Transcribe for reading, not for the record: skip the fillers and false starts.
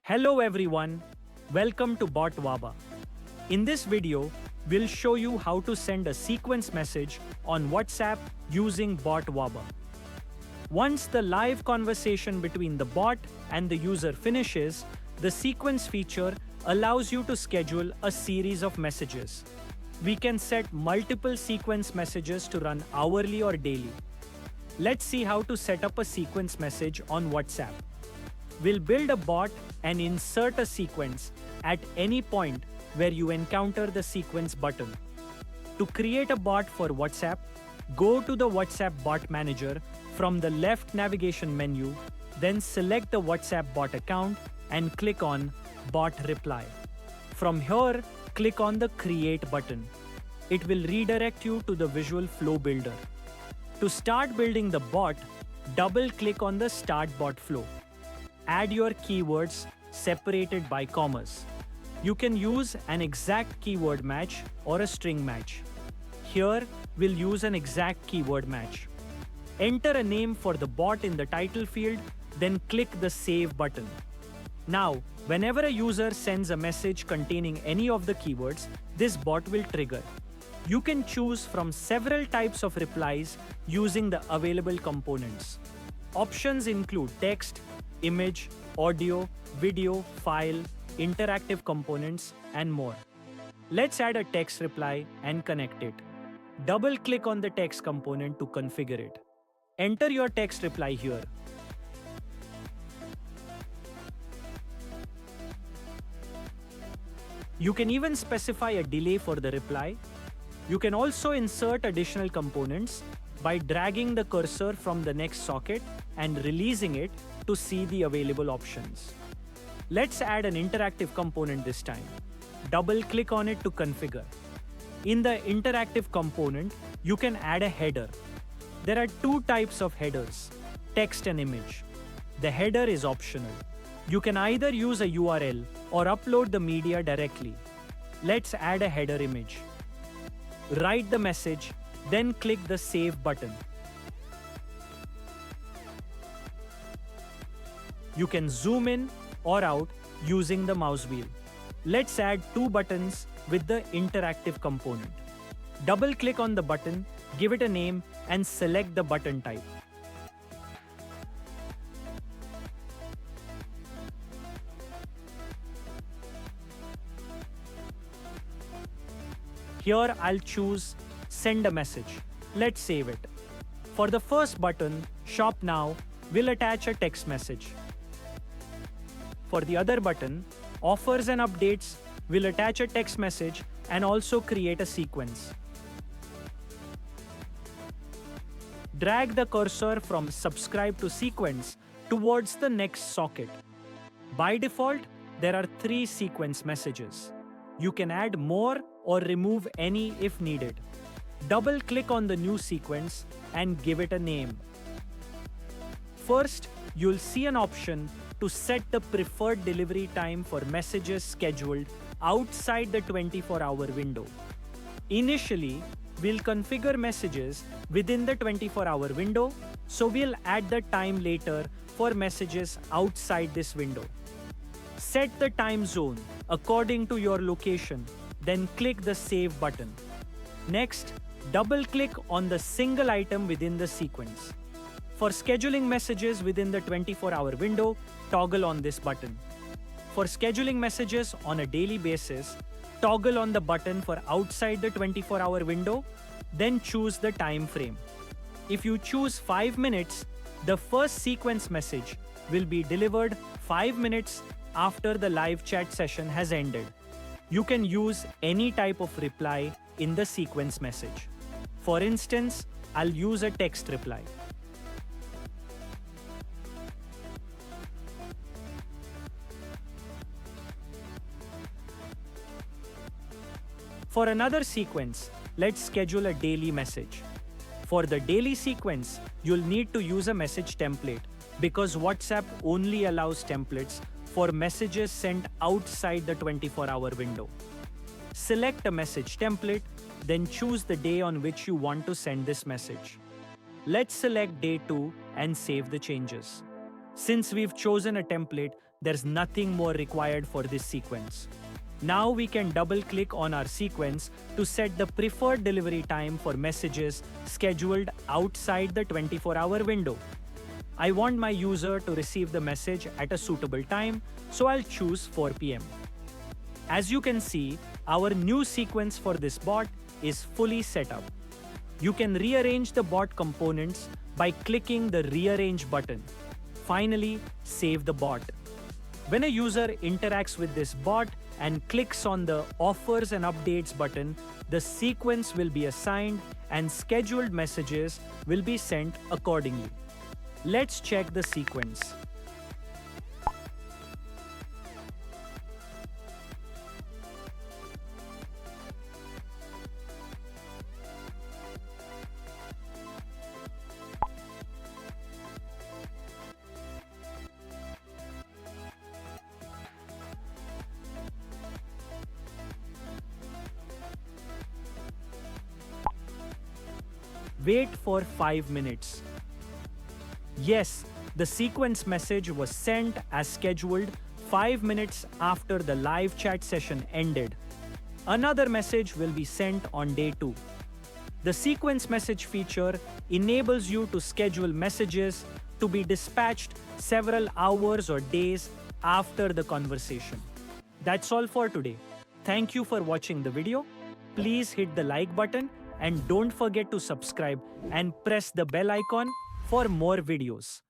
Hello everyone, welcome to BotWaba. In this video, we'll show you how to send a sequence message on WhatsApp using BotWaba. Once the live conversation between the bot and the user finishes, the sequence feature allows you to schedule a series of messages. We can set multiple sequence messages to run hourly or daily. Let's see how to set up a sequence message on WhatsApp. We'll build a bot and insert a sequence at any point where you encounter the sequence button. To create a bot for WhatsApp, go to the WhatsApp Bot Manager from the left navigation menu, then select the WhatsApp bot account and click on Bot Reply. From here, click on the Create button. It will redirect you to the Visual Flow Builder. To start building the bot, double-click on the Start Bot Flow. Add your keywords separated by commas. You can use an exact keyword match or a string match. Here, we'll use an exact keyword match. Enter a name for the bot in the title field, then click the Save button. Now, whenever a user sends a message containing any of the keywords, this bot will trigger. You can choose from several types of replies using the available components. Options include text, image, audio, video, file, interactive components, and more. Let's add a text reply and connect it. Double-click on the text component to configure it. Enter your text reply here. You can even specify a delay for the reply. You can also insert additional components by dragging the cursor from the next socket and releasing it to see the available options. Let's add an interactive component this time. Double-click on it to configure. In the interactive component, you can add a header. There are two types of headers, text and image. The header is optional. You can either use a URL or upload the media directly. Let's add a header image. Write the message, then click the Save button. You can zoom in or out using the mouse wheel. Let's add two buttons with the interactive component. Double-click on the button, give it a name, and select the button type. Here I'll choose Send a Message. Let's save it. For the first button, Shop Now, we'll attach a text message. For the other button, Offers and Updates, we'll attach a text message and also create a sequence. Drag the cursor from Subscribe to Sequence towards the next socket. By default, there are 3 sequence messages. You can add more or remove any if needed. Double-click on the new sequence and give it a name. First, you'll see an option to set the preferred delivery time for messages scheduled outside the 24-hour window. Initially, we'll configure messages within the 24-hour window, so we'll add the time later for messages outside this window. Set the time zone according to your location, then click the Save button. Next, double-click on the single item within the sequence. For scheduling messages within the 24-hour window, toggle on this button. For scheduling messages on a daily basis, toggle on the button for outside the 24-hour window, then choose the time frame. If you choose 5 minutes, the first sequence message will be delivered 5 minutes after the live chat session has ended. You can use any type of reply in the sequence message. For instance, I'll use a text reply. For another sequence, let's schedule a daily message. For the daily sequence, you'll need to use a message template because WhatsApp only allows templates for messages sent outside the 24-hour window. Select a message template, then choose the day on which you want to send this message. Let's select day 2 and save the changes. Since we've chosen a template, There's nothing more required for this sequence. Now we can double click on our sequence to set the preferred delivery time for messages scheduled outside the 24-hour window. I want my user to receive the message at a suitable time, so I'll choose 4 p.m. As you can see, our new sequence for this bot is fully set up. You can rearrange the bot components by clicking the Rearrange button. Finally, save the bot. When a user interacts with this bot and clicks on the Offers and Updates button, the sequence will be assigned and scheduled messages will be sent accordingly. Let's check the sequence. Wait for 5 minutes. Yes, the sequence message was sent as scheduled 5 minutes after the live chat session ended. Another message will be sent on day 2. The sequence message feature enables you to schedule messages to be dispatched several hours or days after the conversation. That's all for today. Thank you for watching the video. Please hit the like button and don't forget to subscribe and press the bell icon for more videos.